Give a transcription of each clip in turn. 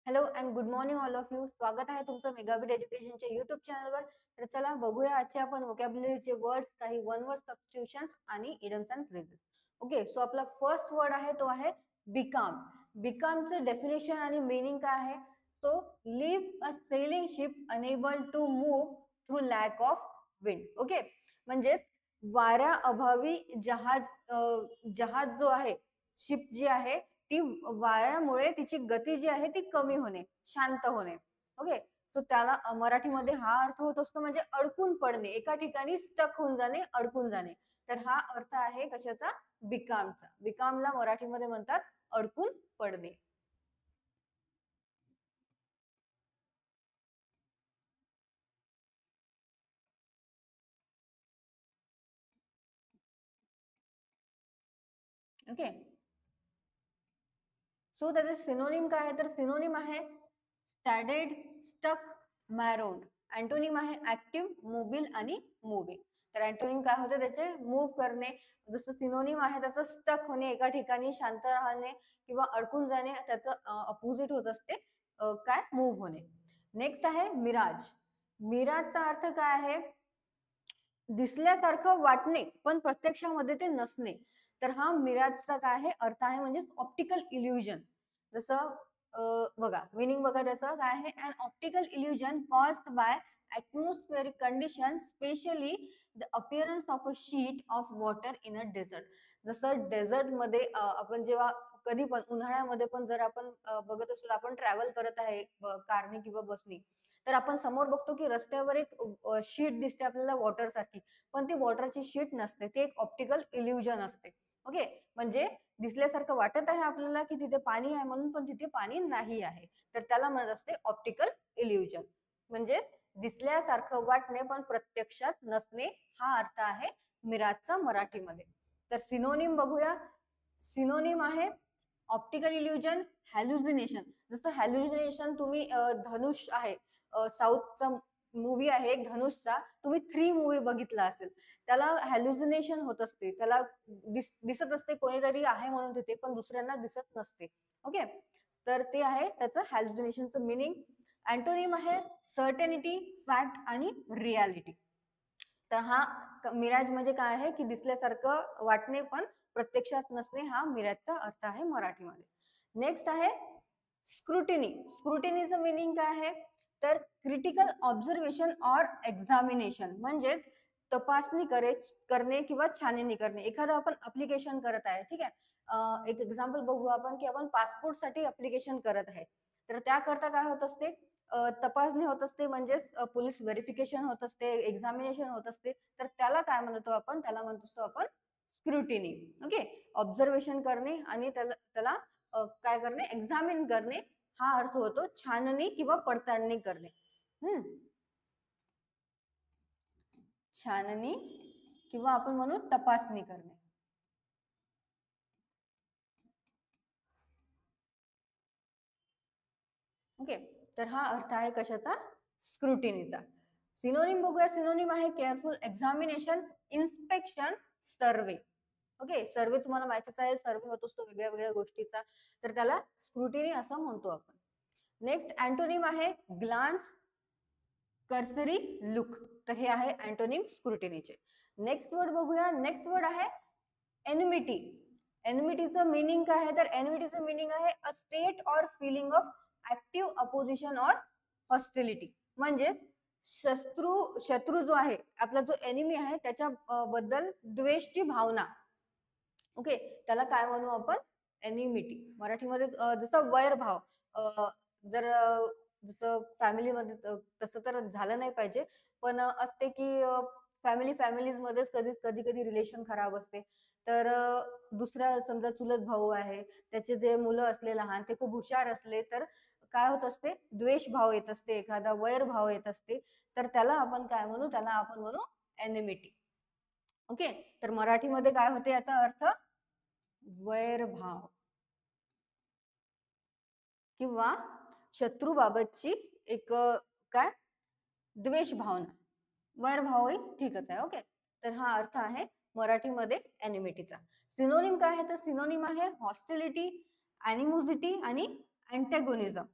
Hello and good morning all of you. स्वागत आहे तुमचं मेगाबिट एज्युकेशनच्या युट्यूब चॅनलवर. तर चला बघूया आजचे आपण व्होकॅब्युलरीचे वर्ड्स, काही वन वर्ड सबस्टिट्यूशन्स आणि idioms and phrases. Okay, so आपला फर्स्ट वर्ड आहे तो आहे बिकम. बिकमचे डेफिनेशन आणि मीनिंग काय आहे? So leave a sailing ship unable to move through lack of wind. Okay, म्हणजे वाऱ्या अभावी जहाज जो आहे, शिप जी आहे ती वाऱ्यामुळे तिची गती जी आहे ती कमी होणे, शांत होणे. ओके, सो त्याला मराठीमध्ये हा अर्थ होत असतो म्हणजे अडकून पडणे, एका ठिकाणी स्टक होऊन जाणे, अडकून जाणे. तर हा अर्थ आहे कशाचा? बिकामचा. बिकामला मराठीमध्ये म्हणतात अडकून पडणे. ओके, सो त्याचे सिनोनिम काय आहे? तर सिनोनिम आहे स्टॅडेड, स्टक, मॅरोड. अँटोनिम आहे ऍक्टिव्ह, मोबिल आणि मूव्हिंग. तर अँटोनिम काय होते? त्याचे मूव्ह करणे. जसं सिनोनिम आहे त्याचं स्टक होणे, एका ठिकाणी शांत राहणे किंवा अडकून जाणे, त्याचं अपोजिट होत असते काय? मूव्ह होणे. नेक्स्ट आहे मिराज. मिराजचा अर्थ काय आहे? दिसल्यासारखं वाटणे पण प्रत्यक्षामध्ये ते नसणे. तर हा मिराजचा काय आहे? अर्थ आहे म्हणजे ऑप्टिकल इल्युजन. जसं बघा मिनिंग बघा त्याचं काय आहे? An optical illusion caused by atmospheric condition, specially the appearance of a sheet of water in a desert. जसं डेझर्ट मध्ये आपण जेव्हा कधी पण उन्हाळ्यामध्ये पण जर आपण बघत असलो, आपण ट्रॅव्हल करत आहे कारने किंवा बसने, तर आपण समोर बघतो की रस्त्यावर एक शीट दिसते आपल्याला वॉटर सारखी, पण ती वॉटरची शीट नसते, ते एक ऑप्टिकल इल्युजन असते. ओके, म्हणजे दिसल्यासारखं वाटत आहे आपल्याला की तिथे पाणी आहे म्हणून, पण तिथे पाणी नाही आहे. तर त्याला म्हणत असते ऑप्टिकल इल्युजन. म्हणजे दिसल्यासारखं वाटणे पण प्रत्यक्षात नसणे, हा अर्थ आहे मिराजचा मराठीमध्ये. तर सिनोनिम बघूया. सिनोनिम आहे ऑप्टिकल इल्युजन, हॅल्युसिनेशन. जसं हॅल्युसिनेशन तुम्ही धनुष आहे, साऊथचा मूवी आहे एक धनुषचा, तुम्ही 3 मूवी बघितला असेल, त्याला हॅल्युसिनेशन होत असते, त्याला दिसत असते कोणीतरी आहे म्हणून तिथे, पण दुसऱ्यांना दिसत नसते. ओके, तर ते आहे त्याचं हॅल्युसिनेशनचं मिनिंग. अँटोनिम आहे सर्टेनिटी, फॅक्ट आणि रियालिटी. तर हा मिराज म्हणजे काय आहे की दिसल्यासारखं वाटणे पण प्रत्यक्षात नसणे, हा मिराजचा अर्थ आहे मराठीमध्ये. नेक्स्ट आहे स्क्रुटिनी. स्क्रुटिनीचं मिनिंग काय आहे? तर क्रिटिकल ऑब्झर्वेशन ऑर एक्झामिनेशन, म्हणजे तपासणी करणे किंवा छाननी करणे. एखादं आपण अप्लिकेशन करत आहे, ठीक आहे, एक एक्झाम्पल बघू आपण की आपण पासपोर्टसाठी अप्लिकेशन करत आहे. तर त्याकरता काय होत असते? तपासणी होत असते, म्हणजेच पोलीस व्हेरिफिकेशन होत असते, एक्झामिनेशन होत असते. तर त्याला काय म्हणतो आपण? त्याला म्हणतो आपण स्क्रुटिनी. ओके, ऑब्झर्वेशन करणे आणि त्याला काय करणे? एक्झामिन करणे, हा अर्थ होतो छाननी किंवा पडताळणी करणे. छाननी किंवा आपण म्हणू तपासणी करणे. ओके, तर हा अर्थ आहे कशाचा? स्क्रुटिनीचा. सिनोनिम बघूया. सिनोनिम आहे केअरफुल एक्झामिनेशन, इन्स्पेक्शन, सर्वे. ओके, सर्वे तुम्हाला माहितीच आहे, सर्वे होत असतो वेगळ्या वेगळ्या गोष्टीचा, तर त्याला स्क्रुटिनी असं म्हणतो आपण. नेक्स्ट अँटोनिम आहे ग्लान्स, कर्सरी, लुक. तर हे आहे अँटोनिम स्क्रुटिनीचे. नेक्स्ट वर्ड बघूया. नेक्स्ट वर्ड आहे एनिमिटी. एनिमिटीचं मिनिंग काय आहे? तर एनिमिटीचं मिनिंग आहे a state or feeling of active opposition or hostility. म्हणजे शत्रू जो आहे, आपला जो एनिमी आहे, त्याच्या बद्दल द्वेषची भावना. ओके, त्याला काय म्हणू आपण? एनिमिटी. मराठीमध्ये जसं वैरभाव, जर जसं फॅमिलीमध्ये तसं तर झालं नाही पाहिजे, पण असते की फॅमिलीज मध्येच कधी कधी रिलेशन खराब असते. तर दुसऱ्या समजा चुलत भाऊ आहे, त्याचे जे मुलं असले लहान, ते खूप हुशार असले, तर काय होत असते? द्वेष भाव येत असते, एखादा वैर भाव येत असते. तर त्याला आपण काय म्हणू? त्याला आपण म्हणू एनिमिटी. ओके, तर मराठीमध्ये काय होते याचा अर्थ? वैरभाव किंवा शत्रूबाबतची एक काय? द्वेष भावना. वैरभावही ठीकच आहे. ओके, तर हा अर्थ आहे मराठीमध्ये एनिमिटीचा. सिनोनिम काय आहे? तर सिनोनिम आहे हॉस्टिलिटी, अॅनिमोसिटी आणि अँटेगोनिझम.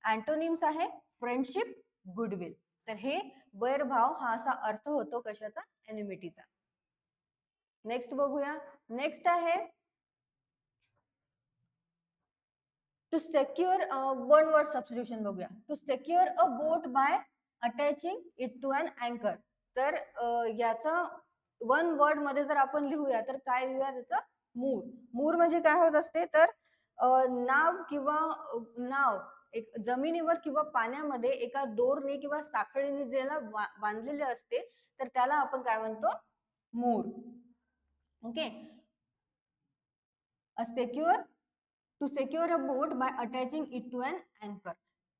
अँटोनिम्स आहे फ्रेंडशिप, गुडविल. तर हे वैरभाव हा असा अर्थ होतो कशाचा, एनिमिटीचा. नेक्स्ट बघूया. नेक्स्ट आहे to secure one word substitution बघूया. To secure a boat by attaching it to an अँकर. तर याचा वन वर्ड मध्ये जर आपण लिहूया तर काय लिहूया, त्याचं मूर. मूर म्हणजे काय होत असते, तर नाव किंवा नाव एक जमिनीवर किंवा पाण्यामध्ये एका दोरने किंवा साखळीने ज्याला बांधलेले असते तर त्याला आपण काय म्हणतो, moor. Okay. A secure to secure a boat by attaching it to an अँकर.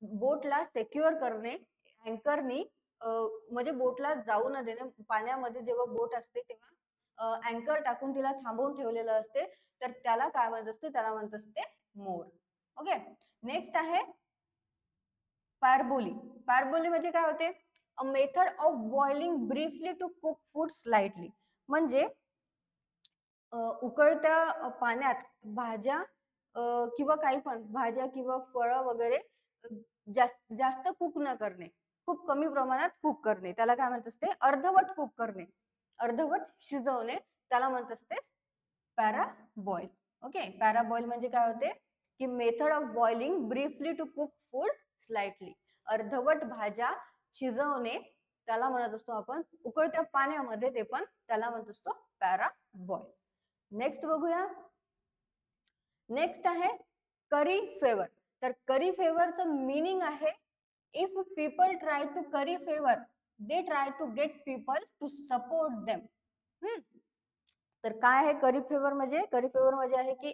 बोटला सेक्युअर करणे अँकरनी, म्हणजे बोटला जाऊ न देणे. पाण्यामध्ये जेव्हा बोट असते तेव्हा अँकर टाकून तिला थांबवून ठेवलेलं असते तर त्याला काय म्हणत असते, त्याला म्हणत असते मोर. ओके. नेक्स्ट आहे पारबोली. पारबोली म्हणजे काय होते, a method of boiling briefly to cook food slightly. म्हणजे उकळत्या पाण्यात भाज्या किंवा काही पण भाज्या किंवा फळं वगैरे जास्त जास्त कुक न करणे, खूप कमी प्रमाणात कुक करणे, त्याला काय म्हणत असते, अर्धवट कुक करणे, अर्धवट शिजवणे, त्याला म्हणत असते पॅराबॉईल. ओके. पॅराबॉईल म्हणजे काय होते की method of boiling briefly to cook food slightly. अर्धवट भाज्या शिजवणे त्याला म्हणत असतो आपण उकळत्या पाण्यामध्ये, ते पण त्याला म्हणत असतो पॅराबॉईल. नेक्स्ट बघूया. नेक्स्ट आहे करी फेवर. तर करी फेवरचं मीनिंग आहे, if people try to curry favour they try to get people to support them. तर काय आहे करी फेवर म्हणजे, करी फेवर म्हणजे आहे की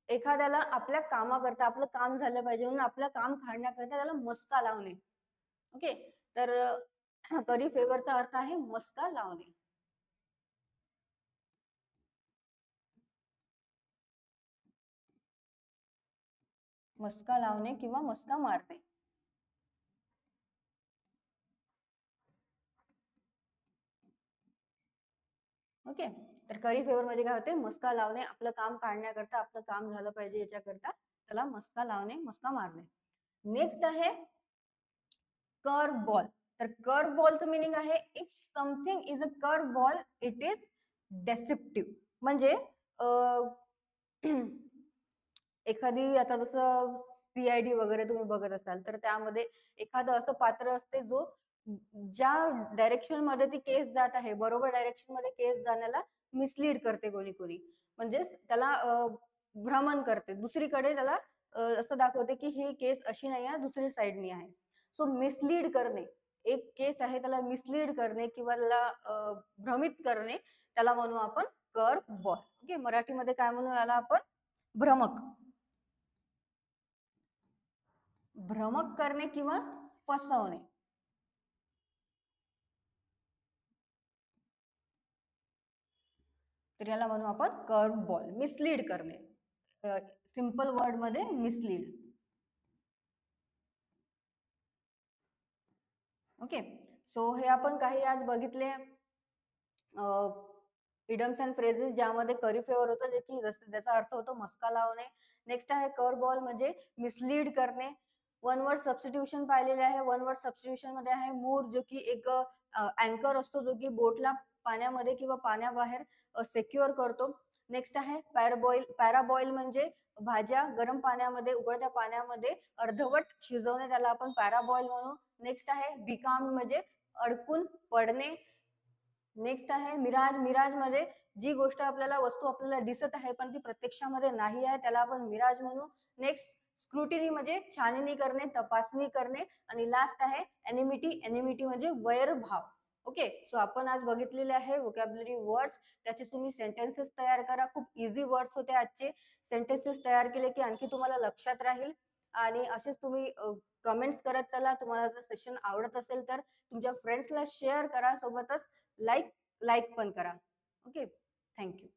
एखाद्याला आपल्या कामाकरता, आपलं काम झालं पाहिजे म्हणून आपलं काम काढण्याकरता त्याला मस्का लावणे. ओके. तर करी फेवरचा अर्थ आहे मस्का लावणे. मस्का लावणे किंवा मस्का मारणे. ओके. तर करी फेवर म्हणजे काय होते, मस्का लावणे, आपलं काम काढण्याकरता, आपलं काम झालं पाहिजे याच्याकरता त्याला मस्का लावणे, मस्का मारणे. नेक्स्ट आहे कर्व बॉल. तर कर्व बॉलचं मिनिंग आहे, if something is a curve ball it is descriptive. म्हणजे एखादी, आता जसं CID वगैरे तुम्ही बघत असाल तर त्यामध्ये एखादं असं पात्र असते जो ज्या डायरेक्शन मध्ये ती केस जात आहे, बरोबर डायरेक्शन मध्ये केस जाण्याला मिसलीड करते कोणी कोणी, म्हणजे त्याला भ्रमण करते, दुसरीकडे त्याला असं दाखवते की ही केस अशी नाही आहे, दुसरी साईडनी आहे. सो मिसलीड करणे, एक केस आहे त्याला मिसलीड करणे किंवा त्याला भ्रमित करणे, त्याला म्हणू आपण कर्व बॉल. ओके. मराठीमध्ये काय म्हणू याला आपण, भ्रमक. भ्रमक करणे किंवा फसवणे. तर याला म्हणू आपण कर्व बॉल, मिसलीड करणे. सिंपल वर्ड मध्ये मिसलीड. ओके. सो हे आपण काही आज बघितले इडम्स अँड फ्रेजेस ज्यामध्ये करी फेवर होतं, जे की त्याचा अर्थ होतो मस्का लावणे. नेक्स्ट आहे कर्व बॉल म्हणजे मिसलीड करणे. वन वर्ड सबस्टिट्यूशन पाहिलेले आहे. वन वर्ड सबस्टिट्यूशन मध्ये आहे मूर, जो की एक अँकर असतो जो की बोटला पाण्यामध्ये किंवा पाण्याबाहेर सेक्युअर करतो. नेक्स्ट आहे पॅराबॉईल. पॅराबॉईल म्हणजे भाज्या गरम पाण्यामध्ये, उकळत्या पाण्यामध्ये अर्धवट शिजवणे, त्याला आपण पॅराबॉईल म्हणू. नेक्स्ट आहे बिकाम म्हणजे अडकून पडणे. नेक्स्ट आहे मिराज. मिराज म्हणजे जी गोष्ट आपल्याला, वस्तू आपल्याला दिसत आहे पण ती प्रत्यक्षामध्ये नाही आहे, त्याला आपण मिराज म्हणू. नेक्स्ट स्क्रुटिनी म्हणजे छाननी करणे, तपासणी करणे. आणि लास्ट आहे एनिमिटी. एनिमिटी म्हणजे वैरभाव. ओके. सो आपण आज बघितलेले आहे व्होकॅब्युलरी वर्ड्स, त्याचे तुम्ही सेंटेन्सेस तयार करा. खूप इझी वर्ड्स होते आजचे. सेंटेन्सेस तयार केले की आणखी तुम्हाला लक्षात राहील. आणि असेच तुम्ही कमेंट्स करत चला. तुम्हाला जर सेशन आवडत असेल तर तुमच्या फ्रेंड्सला शेअर करा, सोबतच लाईक पण करा. ओके. थँक्यू.